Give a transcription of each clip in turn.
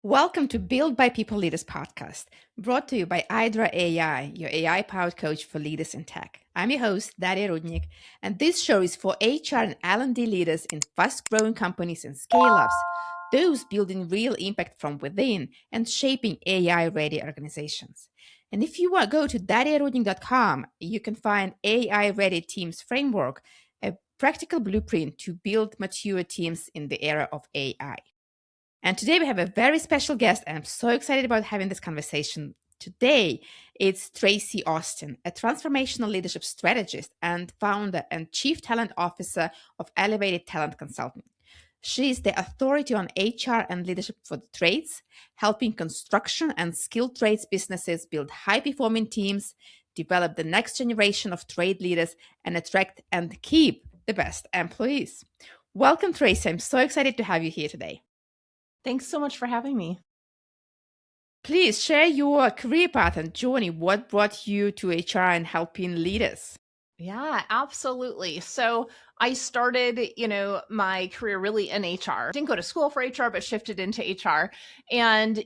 Welcome to Build by People Leaders podcast, brought to you by Hydra AI, your AI-powered coach for leaders in tech. I'm your host, Daria Rudnik, and this show is for HR and L&D leaders in fast-growing companies and scale-ups, those building real impact from within and shaping AI-ready organizations. And if you want to go to dariarudnik.com, you can find AI-ready teams framework, a practical blueprint to build mature teams in the era of AI. And today we have a very special guest, and I'm so excited about having this conversation. Today, it's Traci Austin, a transformational leadership strategist and founder and chief talent officer of Elevated Talent Consulting. She is the authority on HR and leadership for the trades, helping construction and skilled trades businesses build high-performing teams, develop the next generation of trade leaders, and attract and keep the best employees. Welcome, Traci. I'm so excited to have you here today. Thanks so much for having me. Please share your career path and journey. What brought you to HR and helping leaders? Yeah, absolutely. So I started, my career really in HR. Didn't go to school for HR, but shifted into HR. And,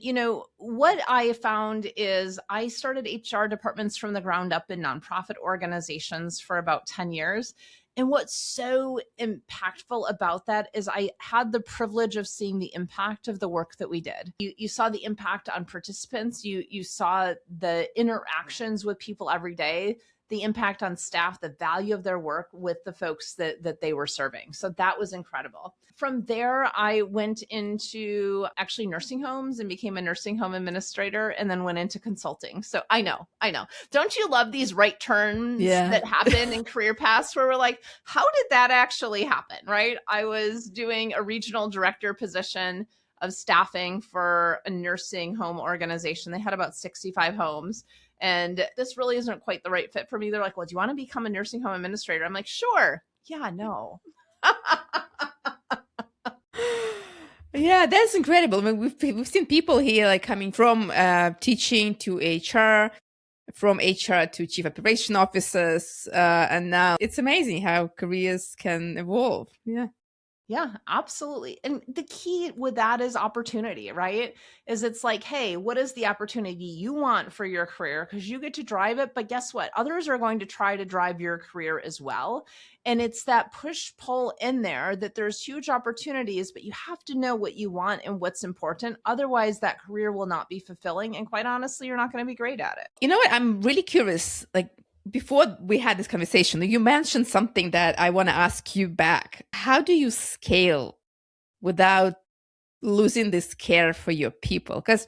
what I found is I started HR departments from the ground up in nonprofit organizations for about 10 years. And what's so impactful about that is I had the privilege of seeing the impact of the work that we did. You saw the impact on participants. You saw the interactions with people every day, the impact on staff, the value of their work with the folks that they were serving. So that was incredible. From there, I went into actually nursing homes and became a nursing home administrator and then went into consulting. So I know. Don't you love these right turns that happen in career paths where we're like, how did that actually happen, right? I was doing a regional director position of staffing for a nursing home organization. They had about 65 homes. And this really isn't quite the right fit for me. They're like, well, do you want to become a nursing home administrator? I'm like, sure. Yeah, no. Yeah, that's incredible. I mean, we've seen people here like coming from teaching to HR, from HR to chief operation officers, and now it's amazing how careers can evolve. Yeah, absolutely. And the key with that is opportunity, right? Is it's like, hey, what is the opportunity you want for your career? Because you get to drive it. But guess what? Others are going to try to drive your career as well. And it's that push pull in there that there's huge opportunities, but you have to know what you want and what's important. Otherwise, that career will not be fulfilling. And quite honestly, you're not going to be great at it. You know what? I'm really curious. Like, before we had this conversation, you mentioned something that I want to ask you back. How do you scale without losing this care for your people? Because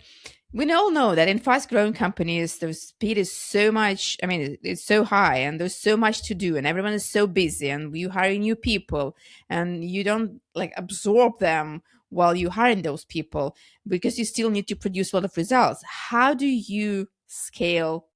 we all know that in fast growing companies, the speed is so much, I mean, it's so high and there's so much to do and everyone is so busy and you hire new people and you don't like absorb them while you're hiring those people because you still need to produce a lot of results. How do you scale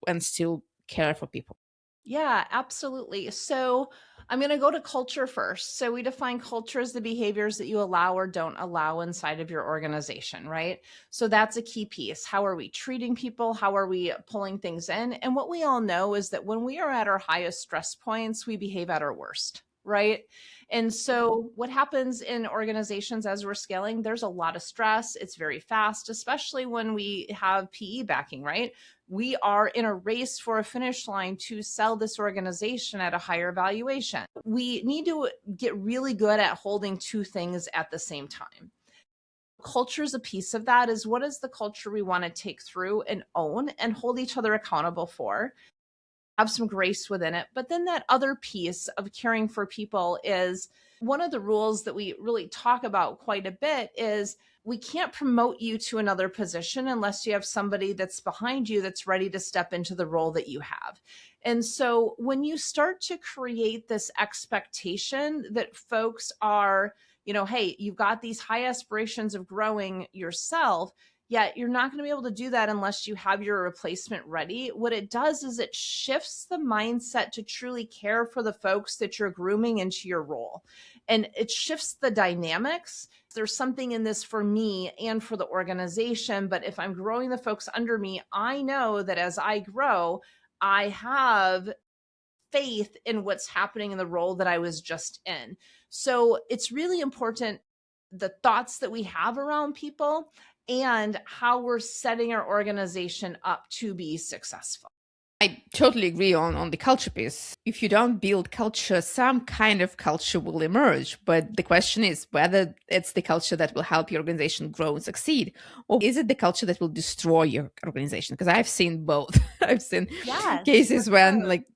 and still care for people? Yeah, absolutely. So I'm going to go to culture first. So we define culture as the behaviors that you allow or don't allow inside of your organization, right? So that's a key piece. How are we treating people? How are we pulling things in? And what we all know is that when we are at our highest stress points, we behave at our worst. Right. And so what happens in organizations as we're scaling, there's a lot of stress. It's very fast, especially when we have PE backing, right? We are in a race for a finish line to sell this organization at a higher valuation. We need to get really good at holding two things at the same time. Culture is a piece of that. Is what is the culture we want to take through and own and hold each other accountable for? Have some grace within it. But then that other piece of caring for people is one of the rules that we really talk about quite a bit is we can't promote you to another position unless you have somebody that's behind you that's ready to step into the role that you have. And so when you start to create this expectation that folks are, hey, you've got these high aspirations of growing yourself, yet you're not going to be able to do that unless you have your replacement ready. What it does is it shifts the mindset to truly care for the folks that you're grooming into your role. And it shifts the dynamics. There's something in this for me and for the organization, but if I'm growing the folks under me, I know that as I grow, I have faith in what's happening in the role that I was just in. So it's really important the thoughts that we have around people and how we're setting our organization up to be successful. I totally agree on the culture piece. If you don't build culture, some kind of culture will emerge. But the question is whether it's the culture that will help your organization grow and succeed, or is it the culture that will destroy your organization? Because I've seen both. I've seen Yes, for cases when sure. like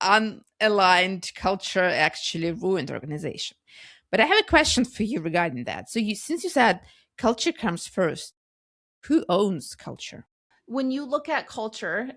unaligned culture actually ruined organization. But I have a question for you regarding that. So since you said culture comes first, who owns culture? When you look at culture,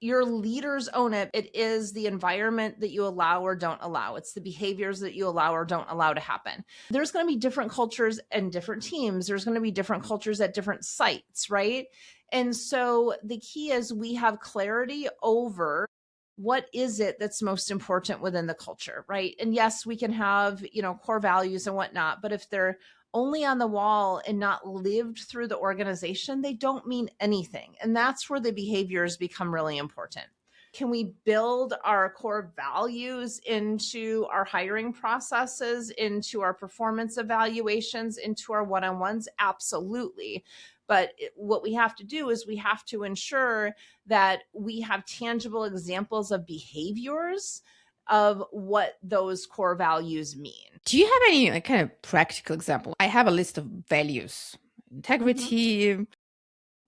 your leaders own it. It is the environment that you allow or don't allow. It's the behaviors that you allow or don't allow to happen. There's going to be different cultures and different teams. There's going to be different cultures at different sites, right? And so the key is we have clarity over what is it that's most important within the culture, right? And yes, we can have, core values and whatnot, but if they're only on the wall and not lived through the organization, they don't mean anything. And that's where the behaviors become really important. Can we build our core values into our hiring processes, into our performance evaluations, into our one on ones? Absolutely. But what we have to do is we have to ensure that we have tangible examples of behaviors of what those core values mean. Do you have any kind of practical example? I have a list of values: Mhm. integrity,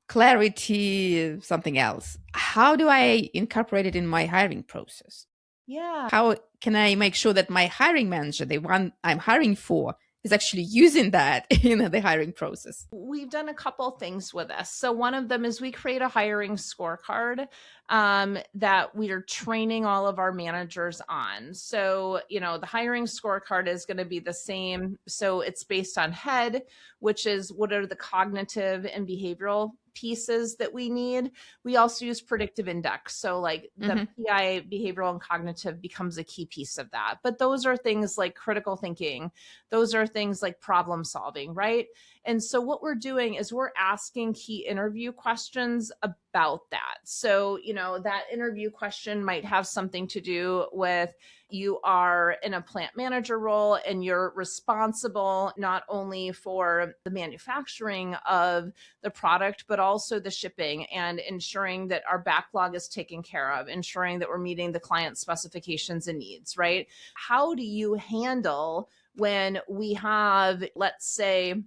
clarity, something else. How do I incorporate it in my hiring process? Yeah. How can I make sure that my hiring manager, the one I'm hiring for, is actually using that in the hiring process? We've done a couple things with this. So one of them is we create a hiring scorecard that we are training all of our managers on. So, the hiring scorecard is going to be the same. So it's based on head, which is what are the cognitive and behavioral pieces that we need. We also use predictive index. So like the Hmm. PI, behavioral and cognitive, becomes a key piece of that. But those are things like critical thinking. Those are things like problem solving, right? And so what we're doing is we're asking key interview questions about that. So, that interview question might have something to do with you are in a plant manager role and you're responsible not only for the manufacturing of the product, but also the shipping and ensuring that our backlog is taken care of, ensuring that we're meeting the client specifications and needs, right? How do you handle when we have, let's say,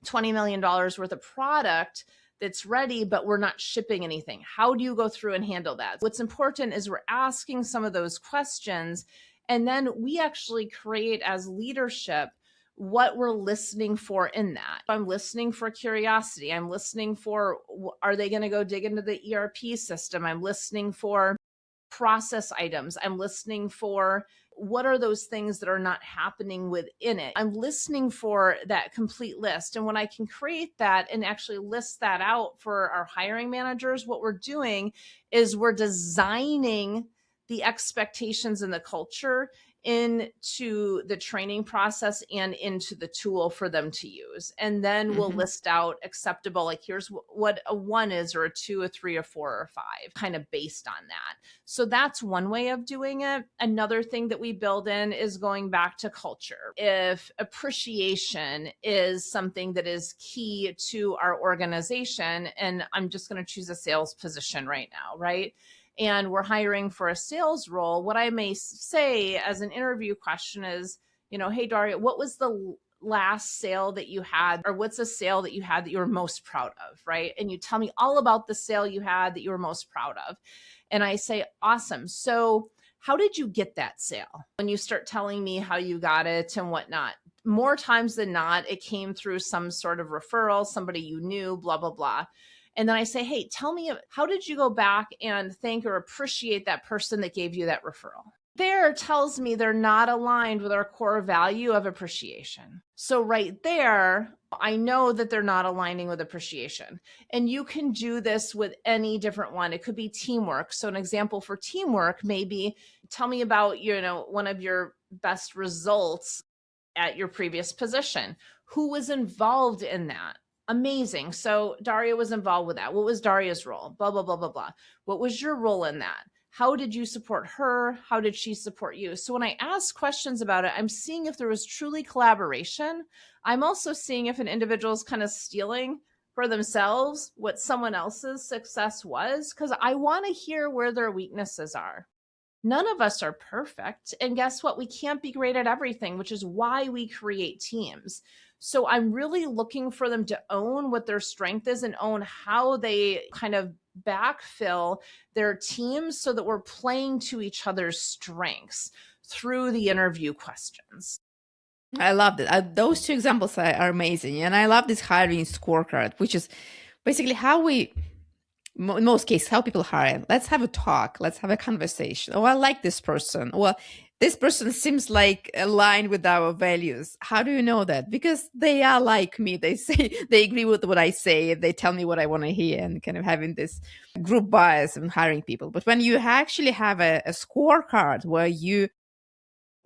$20 million worth of product that's ready, but we're not shipping anything? How do you go through and handle that? What's important is we're asking some of those questions, and then we actually create as leadership what we're listening for in that. I'm listening for curiosity. I'm listening for, are they going to go dig into the ERP system? I'm listening for process items. I'm listening for what are those things that are not happening within it. I'm listening for that complete list. And when I can create that and actually list that out for our hiring managers, what we're doing is we're designing the expectations and the culture into the training process and into the tool for them to use. And then we'll Hmm. list out acceptable, like here's what a one is, or a two, a three, a four, or a five, kind of based on that. So that's one way of doing it. Another thing that we build in is going back to culture. If appreciation is something that is key to our organization, and I'm just going to choose a sales position right now, right? And we're hiring for a sales role, what I may say as an interview question is, hey, Daria, what was the last sale that you had, or what's a sale that you had that you were most proud of, right? And you tell me all about the sale you had that you were most proud of. And I say, awesome. So how did you get that sale? When you start telling me how you got it and whatnot, more times than not, it came through some sort of referral, somebody you knew, blah, blah, blah. And then I say, hey, tell me, how did you go back and thank or appreciate that person that gave you that referral? There tells me they're not aligned with our core value of appreciation. So, right there, I know that they're not aligning with appreciation. And you can do this with any different one. It could be teamwork. So, an example for teamwork may be, tell me about, one of your best results at your previous position. Who was involved in that? Amazing. So Daria was involved with that. What was Daria's role? Blah, blah, blah, blah, blah. What was your role in that? How did you support her? How did she support you? So when I ask questions about it, I'm seeing if there was truly collaboration. I'm also seeing if an individual is kind of stealing for themselves what someone else's success was, because I want to hear where their weaknesses are. None of us are perfect. And guess what? We can't be great at everything, which is why we create teams. So I'm really looking for them to own what their strength is and own how they kind of backfill their teams so that we're playing to each other's strengths through the interview questions. I love it. Those two examples are amazing. And I love this hiring scorecard, which is basically how we, in most cases, how people hire. Let's have a talk. Let's have a conversation. Oh, I like this person. Well, this person seems like aligned with our values. How do you know that? Because they are like me. They say they agree with what I say. They tell me what I want to hear, and kind of having this group bias in hiring people. But when you actually have a scorecard where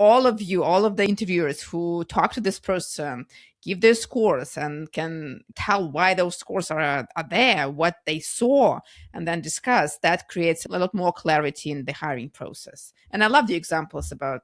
all of the interviewers who talk to this person give their scores and can tell why those scores are there, what they saw, and then discuss, that creates a lot more clarity in the hiring process. And I love the examples about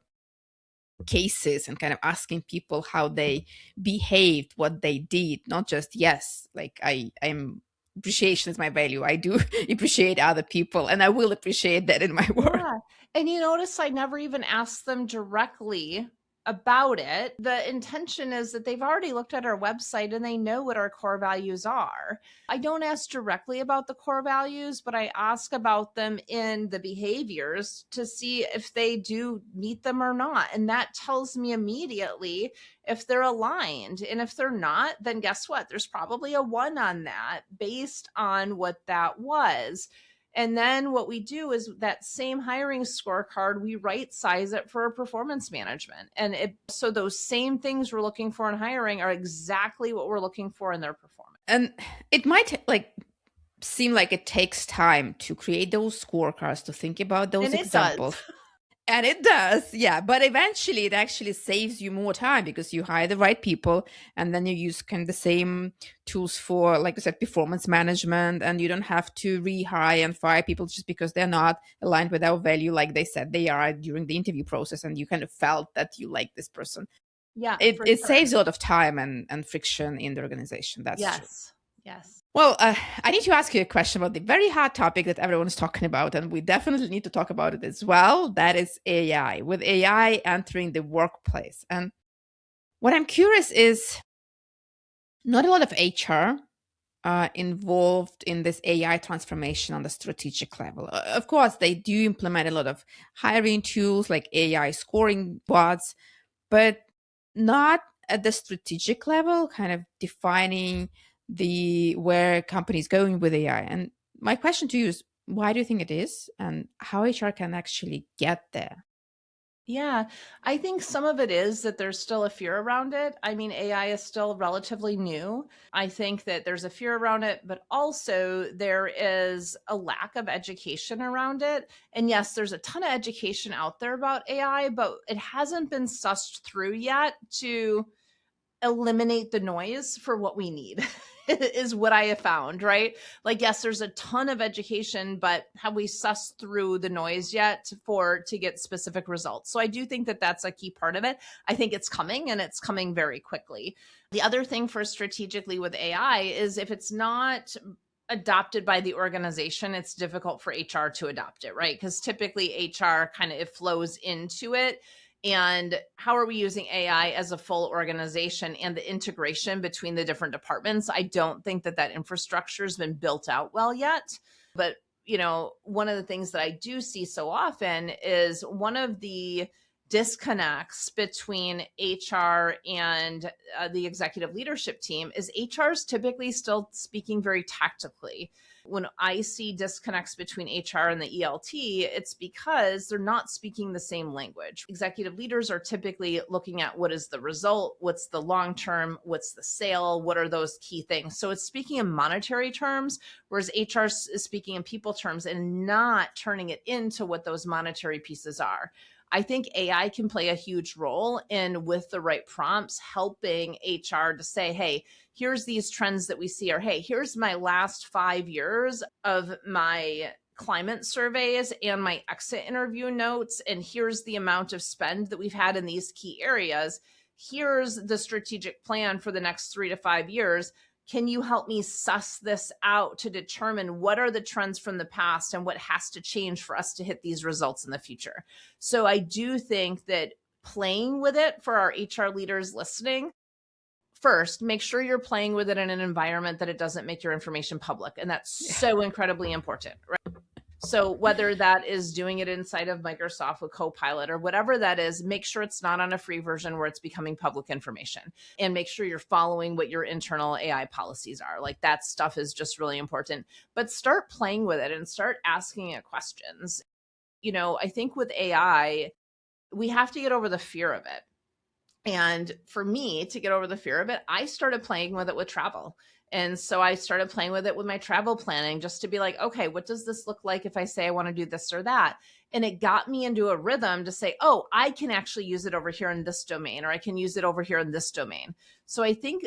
cases and kind of asking people how they behaved, what they did, not just, yes, like I'm appreciation is my value. I do appreciate other people and I will appreciate that in my work. Yeah. And you notice I never even asked them directly about it. The intention is that they've already looked at our website and they know what our core values are. I don't ask directly about the core values, but I ask about them in the behaviors to see if they do meet them or not. And that tells me immediately if they're aligned. And if they're not, then guess what? There's probably a 1 on that based on what that was. And then what we do is that same hiring scorecard, we right size it for performance management. And so those same things we're looking for in hiring are exactly what we're looking for in their performance. And it might like seem like it takes time to create those scorecards, to think about those And it does. examples. And it does, yeah. But eventually, it actually saves you more time because you hire the right people, and then you use kind of the same tools for, like I said, performance management, and you don't have to rehire and fire people just because they're not aligned with our value, like they said they are during the interview process, and you kind of felt that you like this person. Yeah, It for it sure. saves a lot of time and friction in the organization. That's true. Yes. Yes. Well, I need to ask you a question about the very hot topic that everyone is talking about, and we definitely need to talk about it as well. That is AI, with AI entering the workplace. And what I'm curious is, not a lot of HR involved in this AI transformation on the strategic level. Of course, they do implement a lot of hiring tools like AI scoring bots, but not at the strategic level, kind of defining the where companies going with AI. And my question to you is, why do you think it is, and how HR can actually get there? Yeah, I think some of it is that there's still a fear around it. I mean, AI is still relatively new. I think that there's a fear around it, but also there is a lack of education around it. And yes, there's a ton of education out there about AI, but it hasn't been sussed through yet to eliminate the noise for what we need is what I have found, right? Like, yes, there's a ton of education, but have we sussed through the noise yet to get specific results? So I do think that that's a key part of it. I think it's coming, and it's coming very quickly. The other thing for strategically with AI is if it's not adopted by the organization, it's difficult for HR to adopt it, right? Because typically HR kind of it flows into it. And how are we using AI as a full organization and the integration between the different departments? I don't think that that infrastructure has been built out well yet. But, one of the things that I do see so often is one of the disconnects between HR and the executive leadership team is HR is typically still speaking very tactically. When I see disconnects between HR and the ELT, it's because they're not speaking the same language. Executive leaders are typically looking at what is the result, what's the long term, what's the sale, what are those key things. So it's speaking in monetary terms, whereas HR is speaking in people terms and not turning it into what those monetary pieces are. I think AI can play a huge role in, with the right prompts, helping HR to say, hey, here's these trends that we see, or hey, here's my last 5 years of my climate surveys and my exit interview notes. And here's the amount of spend that we've had in these key areas. Here's the strategic plan for the next 3 to 5 years. Can you help me suss this out to determine what are the trends from the past and what has to change for us to hit these results in the future? So I do think that playing with it for our HR leaders listening, first, make sure you're playing with it in an environment that it doesn't make your information public. And that's so incredibly important, right? So whether that is doing it inside of Microsoft with Copilot or whatever that is, make sure it's not on a free version where it's becoming public information, and make sure you're following what your internal AI policies are. Like, that stuff is just really important. But start playing with it and start asking it questions. I think with AI, we have to get over the fear of it. And for me to get over the fear of it, I started playing with it with travel. And so I started playing with it with my travel planning, just to be like, okay, what does this look like if I say I want to do this or that? And it got me into a rhythm to say, oh, I can actually use it over here in this domain, or I can use it over here in this domain. So I think,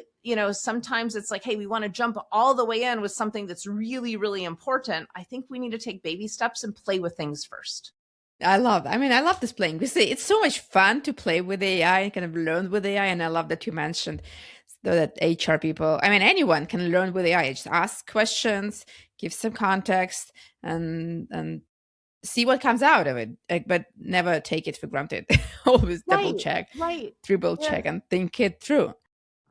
sometimes it's like, hey, we want to jump all the way in with something that's really, really important. I think we need to take baby steps and play with things first. I love this playing because it's so much fun to play with AI and kind of learn with AI. And I love that you mentioned that HR people, anyone can learn with AI. Just ask questions, give some context, and see what comes out of it. But never take it for granted. Always double check, Right. triple Yeah, check, and think it through.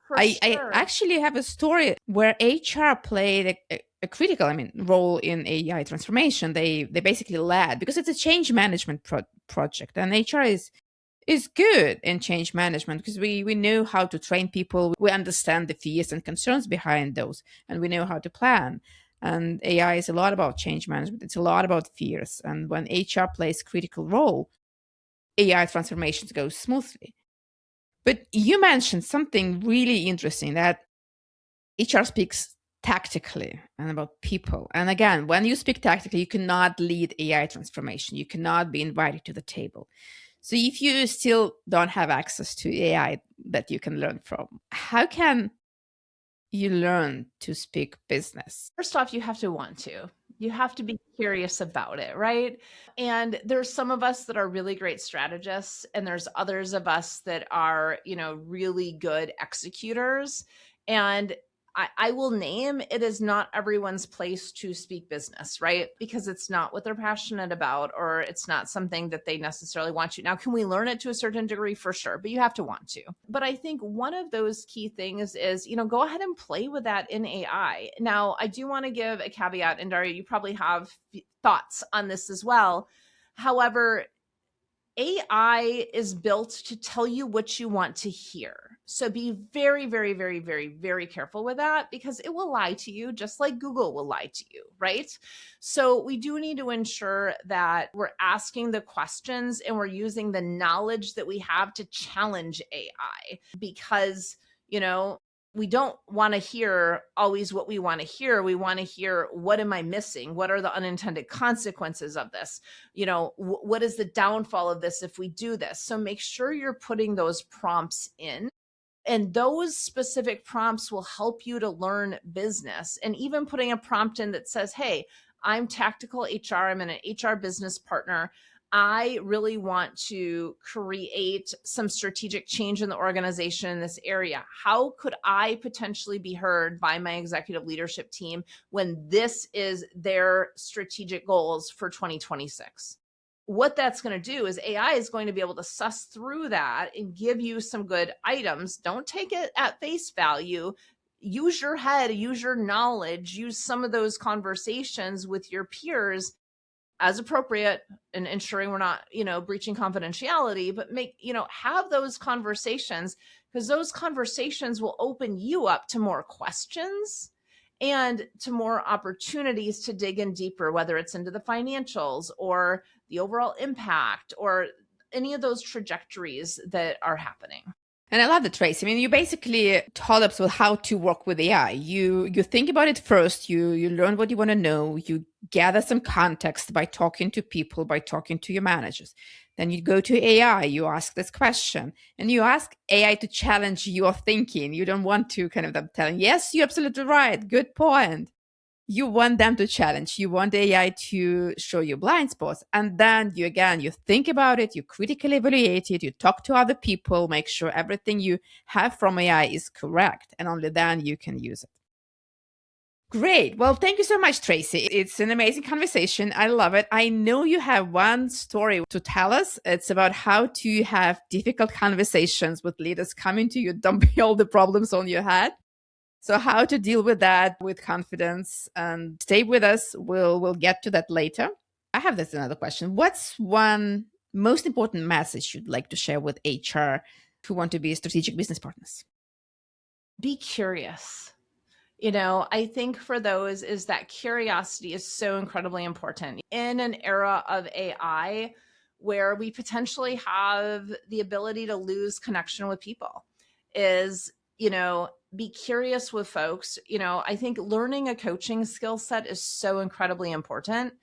for I sure. actually have a story where HR played a critical, role in AI transformation. They basically led, because it's a change management project, and HR is good in change management because we know how to train people. We understand the fears and concerns behind those, and we know how to plan. And AI is a lot about change management. It's a lot about fears. And when HR plays critical role, AI transformations go smoothly. But you mentioned something really interesting, that HR speaks tactically and about people. And again, when you speak tactically, you cannot lead AI transformation. You cannot be invited to the table. So if you still don't have access to AI that you can learn from, how can you learn to speak business? First off, you have to want to. You have to be curious about it, right? And there's some of us that are really great strategists, and there's others of us that are, really good executors. And I will name, it is not everyone's place to speak business, right? Because it's not what they're passionate about, or it's not something that they necessarily want to. Now, can we learn it to a certain degree? For sure, but you have to want to. But I think one of those key things is, go ahead and play with that in AI. Now, I do want to give a caveat, and Daria, you probably have thoughts on this as well. However, AI is built to tell you what you want to hear. So be very, very, very, very, very careful with that, because it will lie to you just like Google will lie to you, right? So we do need to ensure that we're asking the questions and we're using the knowledge that we have to challenge AI, because, we don't want to hear always what we want to hear. We want to hear, what am I missing? What are the unintended consequences of this? What is the downfall of this if we do this? So make sure you're putting those prompts in. And those specific prompts will help you to learn business. And even putting a prompt in that says, hey, I'm tactical HR, I'm an HR business partner. I really want to create some strategic change in the organization in this area. How could I potentially be heard by my executive leadership team when this is their strategic goals for 2026? What that's going to do is AI is going to be able to suss through that and give you some good items. Don't take it at face value. Use your head, use your knowledge, use some of those conversations with your peers as appropriate, and ensuring we're not, breaching confidentiality, but have those conversations, because those conversations will open you up to more questions and to more opportunities to dig in deeper, whether it's into the financials or the overall impact or any of those trajectories that are happening. And I love the Traci. You basically taught us how to work with AI. You think about it first. You learn what you want to know. You gather some context by talking to people, by talking to your managers. Then you go to AI. You ask this question, and you ask AI to challenge your thinking. You don't want to kind of them telling, "Yes, you're absolutely right. Good point." You want them to challenge. You want AI to show you blind spots. And then you think about it, you critically evaluate it, you talk to other people, make sure everything you have from AI is correct. And only then you can use it. Great. Well, thank you so much, Traci. It's an amazing conversation. I love it. I know you have one story to tell us. It's about how to have difficult conversations with leaders coming to you, dumping all the problems on your head. So how to deal with that with confidence, and stay with us. We'll get to that later. I have this another question. What's one most important message you'd like to share with HR who want to be strategic business partners? Be curious. I think for those is that curiosity is so incredibly important in an era of AI where we potentially have the ability to lose connection with people. Is, be curious with folks. I think learning a coaching skill set is so incredibly important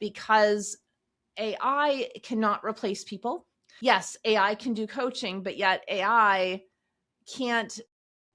because AI cannot replace people. Yes, AI can do coaching, but yet AI can't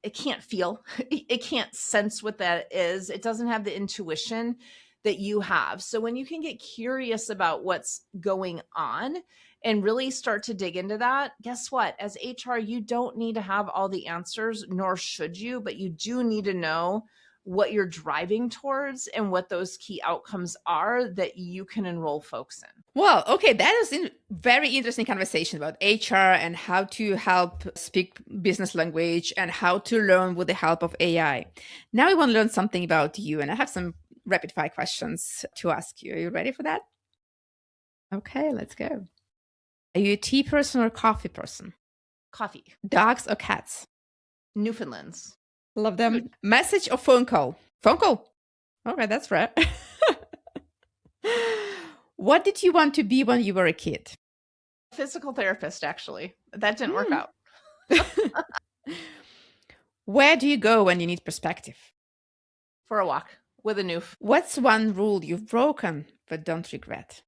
it can't feel, it can't sense what that is. It doesn't have the intuition that you have. So when you can get curious about what's going on and really start to dig into that, guess what? As HR, you don't need to have all the answers, nor should you, but you do need to know what you're driving towards and what those key outcomes are that you can enroll folks in. Well, okay, that is a very interesting conversation about HR and how to help speak business language and how to learn with the help of AI. Now we want to learn something about you, and I have some rapid fire questions to ask you. Are you ready for that? Okay, let's go. Are you a tea person or a coffee person? Coffee. Dogs or cats? Newfoundlands. Love them. Food. Message or phone call? Phone call. Okay, that's rare. What did you want to be when you were a kid? Physical therapist, actually. That didn't work Hmm. out. Where do you go when you need perspective? For a walk with a noof. What's one rule you've broken but don't regret?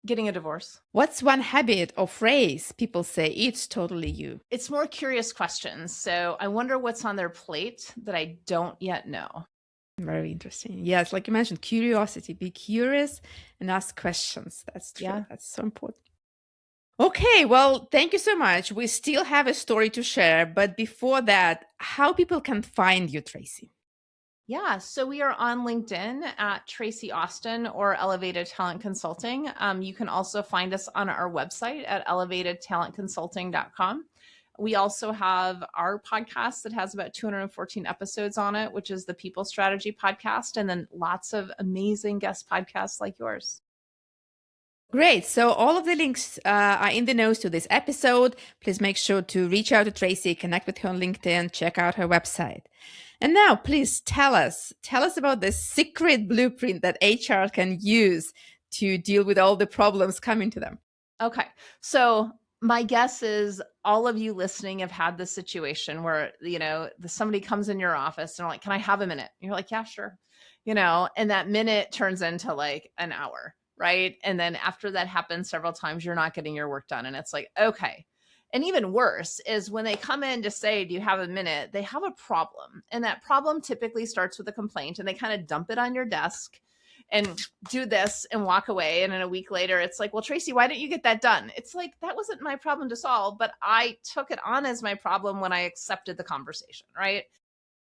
Getting a divorce. What's one habit or phrase people say it's totally you? It's more curious questions. So I wonder what's on their plate that I don't yet know. Very interesting. Yes, like you mentioned, curiosity. Be curious and ask questions. That's true. Yeah. That's so important. Okay, well, thank you so much. We still have a story to share, but before that, how people can find you, Traci? Yeah, so we are on LinkedIn at Traci Austin or Elevated Talent Consulting. You can also find us on our website at elevatedtalentconsulting.com. We also have our podcast that has about 214 episodes on it, which is the People Strategy Podcast, and then lots of amazing guest podcasts like yours. Great. So all of the links are in the notes to this episode. Please make sure to reach out to Traci, connect with her on LinkedIn, check out her website. And now, please tell us about the secret blueprint that HR can use to deal with all the problems coming to them. Okay. So my guess is all of you listening have had this situation where, somebody comes in your office and like, can I have a minute? And you're like, yeah, sure. And that minute turns into like an hour, right? And then after that happens several times, you're not getting your work done. And it's like, okay. And even worse is when they come in to say, do you have a minute? They have a problem. And that problem typically starts with a complaint and they kind of dump it on your desk and do this and walk away. And then a week later, it's like, well, Traci, why didn't you get that done? It's like, that wasn't my problem to solve, but I took it on as my problem when I accepted the conversation, right?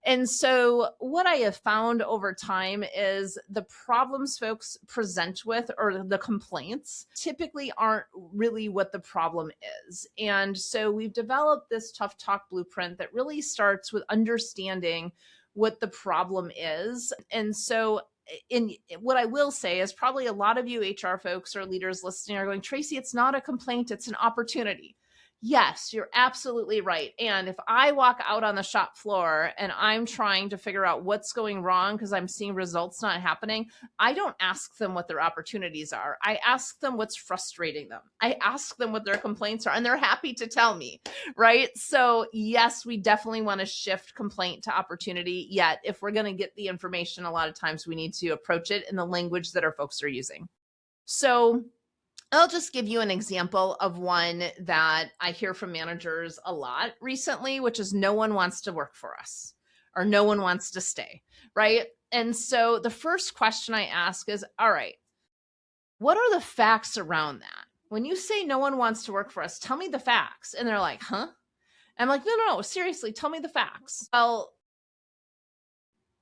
And so what I have found over time is the problems folks present with or the complaints typically aren't really what the problem is. And so we've developed this tough talk blueprint that really starts with understanding what the problem is. And so in what I will say is probably a lot of you HR folks or leaders listening are going, Traci, it's not a complaint, it's an opportunity. Yes, you're absolutely right. And if I walk out on the shop floor and I'm trying to figure out what's going wrong because I'm seeing results not happening, I don't ask them what their opportunities are. I ask them what's frustrating them. I ask them what their complaints are, and they're happy to tell me, right? So yes, we definitely want to shift complaint to opportunity. Yet if we're going to get the information, a lot of times we need to approach it in the language that our folks are using. So I'll just give you an example of one that I hear from managers a lot recently, which is no one wants to work for us or no one wants to stay, right? And so the first question I ask is, all right, what are the facts around that? When you say no one wants to work for us, tell me the facts. And they're like, huh? I'm like, no, seriously, tell me the facts. Well,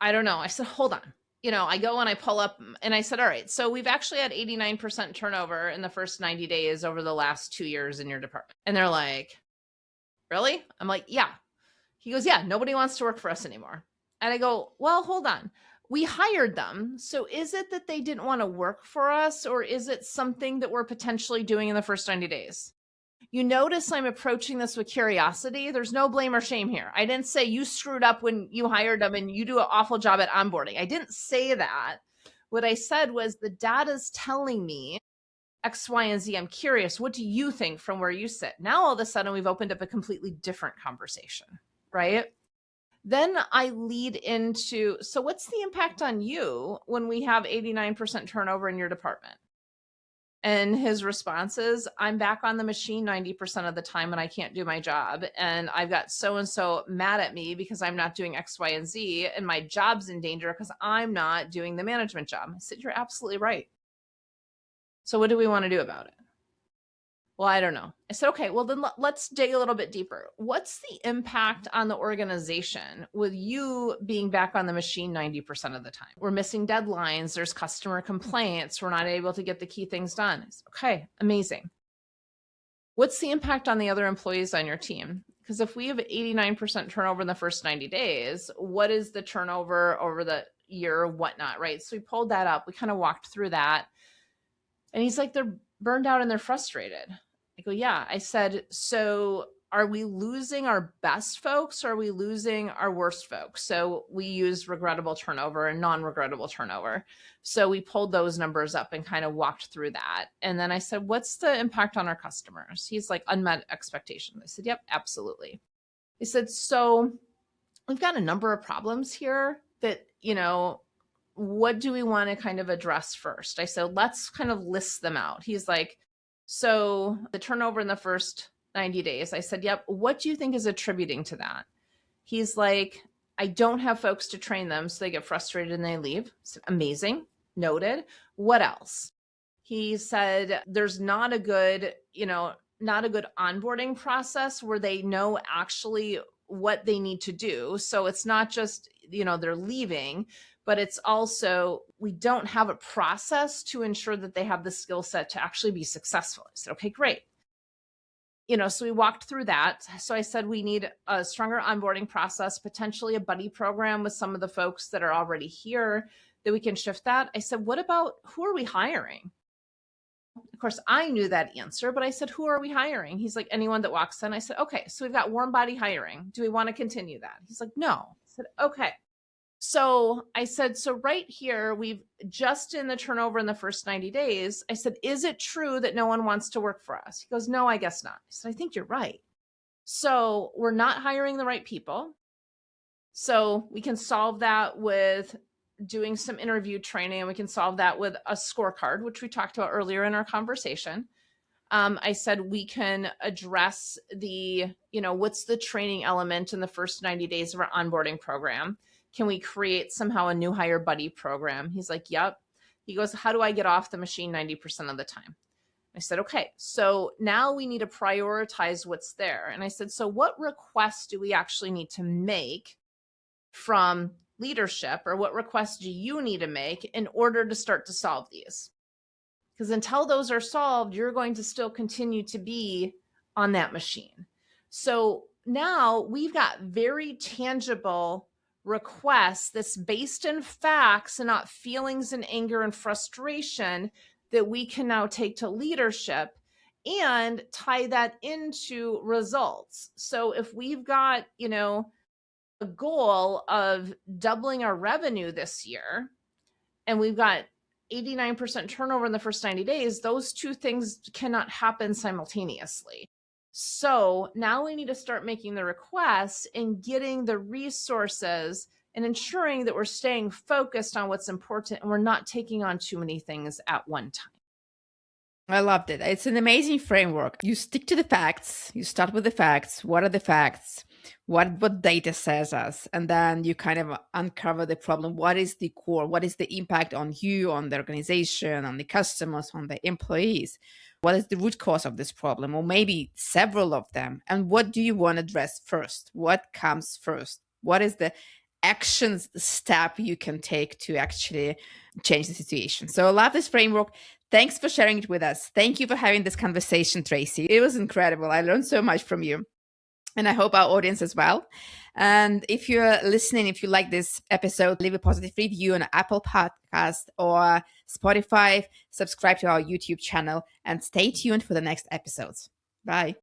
I don't know. I said, hold on. I go and I pull up and I said, all right, so we've actually had 89% turnover in the first 90 days over the last 2 years in your department. And they're like, really? I'm like, yeah. He goes, yeah, nobody wants to work for us anymore. And I go, well, hold on. We hired them. So is it that they didn't want to work for us, or is it something that we're potentially doing in the first 90 days? You notice I'm approaching this with curiosity. There's no blame or shame here. I didn't say you screwed up when you hired them and you do an awful job at onboarding. I didn't say that. What I said was the data's telling me X, Y, and Z. I'm curious. What do you think from where you sit? Now, all of a sudden, we've opened up a completely different conversation, right? Then I lead into, so what's the impact on you when we have 89% turnover in your department? And his response is, I'm back on the machine 90% of the time and I can't do my job. And I've got so and so mad at me because I'm not doing X, Y, and Z. And my job's in danger because I'm not doing the management job. I said, you're absolutely right. So what do we want to do about it? Well, I don't know. I said, okay, well, then let's dig a little bit deeper. What's the impact on the organization with you being back on the machine 90% of the time? We're missing deadlines. There's customer complaints. We're not able to get the key things done. I said, okay, amazing. What's the impact on the other employees on your team? Because if we have 89% turnover in the first 90 days, what is the turnover over the year, whatnot, right? So we pulled that up. We kind of walked through that. And he's like, they're burned out and they're frustrated. I go, yeah. I said, so are we losing our best folks or are we losing our worst folks? So we use regrettable turnover and non-regrettable turnover. So we pulled those numbers up and kind of walked through that. And then I said, what's the impact on our customers? He's like, unmet expectations. I said, yep, absolutely. He said, so we've got a number of problems here that, what do we want to kind of address first? I said, let's kind of list them out. He's like, so the turnover in the first 90 days. I said, yep. What do you think is attributing to that? He's like, I don't have folks to train them, so they get frustrated and they leave. I said, amazing. Noted. What else? He said, there's not a good onboarding process where they know actually what they need to do. So it's not just, they're leaving, but it's also, we don't have a process to ensure that they have the skill set to actually be successful. I said, okay, great. So we walked through that. So I said, we need a stronger onboarding process, potentially a buddy program with some of the folks that are already here that we can shift that. I said, what about, who are we hiring? Of course, I knew that answer, but I said, who are we hiring? He's like, anyone that walks in. I said, okay, so we've got warm body hiring. Do we want to continue that? He's like, no. I said, okay. So I said, so right here, we've just in the turnover in the first 90 days, I said, is it true that no one wants to work for us? He goes, no, I guess not. I said, I think you're right. So we're not hiring the right people. So we can solve that with doing some interview training, and we can solve that with a scorecard, which we talked about earlier in our conversation. I said we can address the, what's the training element in the first 90 days of our onboarding program? Can we create somehow a new hire buddy program? He's like, yep. He goes, how do I get off the machine 90% of the time? I said, okay, so now we need to prioritize what's there. And I said, so what requests do we actually need to make from leadership, or what requests do you need to make in order to start to solve these? Because until those are solved, you're going to still continue to be on that machine. So now we've got very tangible requests that's based in facts and not feelings and anger and frustration that we can now take to leadership and tie that into results. So if we've got, a goal of doubling our revenue this year, and we've got 89% turnover in the first 90 days, those two things cannot happen simultaneously. So now we need to start making the requests and getting the resources and ensuring that we're staying focused on what's important and we're not taking on too many things at one time. I loved it. It's an amazing framework. You stick to the facts. You start with the facts. What are the facts? What data says us? And then you kind of uncover the problem. What is the core? What is the impact on you, on the organization, on the customers, on the employees? What is the root cause of this problem? Or maybe several of them. And what do you want to address first? What comes first? What is the actions step you can take to actually change the situation. So I love this framework. Thanks for sharing it with us. Thank you for having this conversation, Traci. It was incredible. I learned so much from you. And I hope our audience as well. And if you're listening, if you like this episode, leave a positive review on Apple Podcast or Spotify, subscribe to our YouTube channel, and stay tuned for the next episodes. Bye.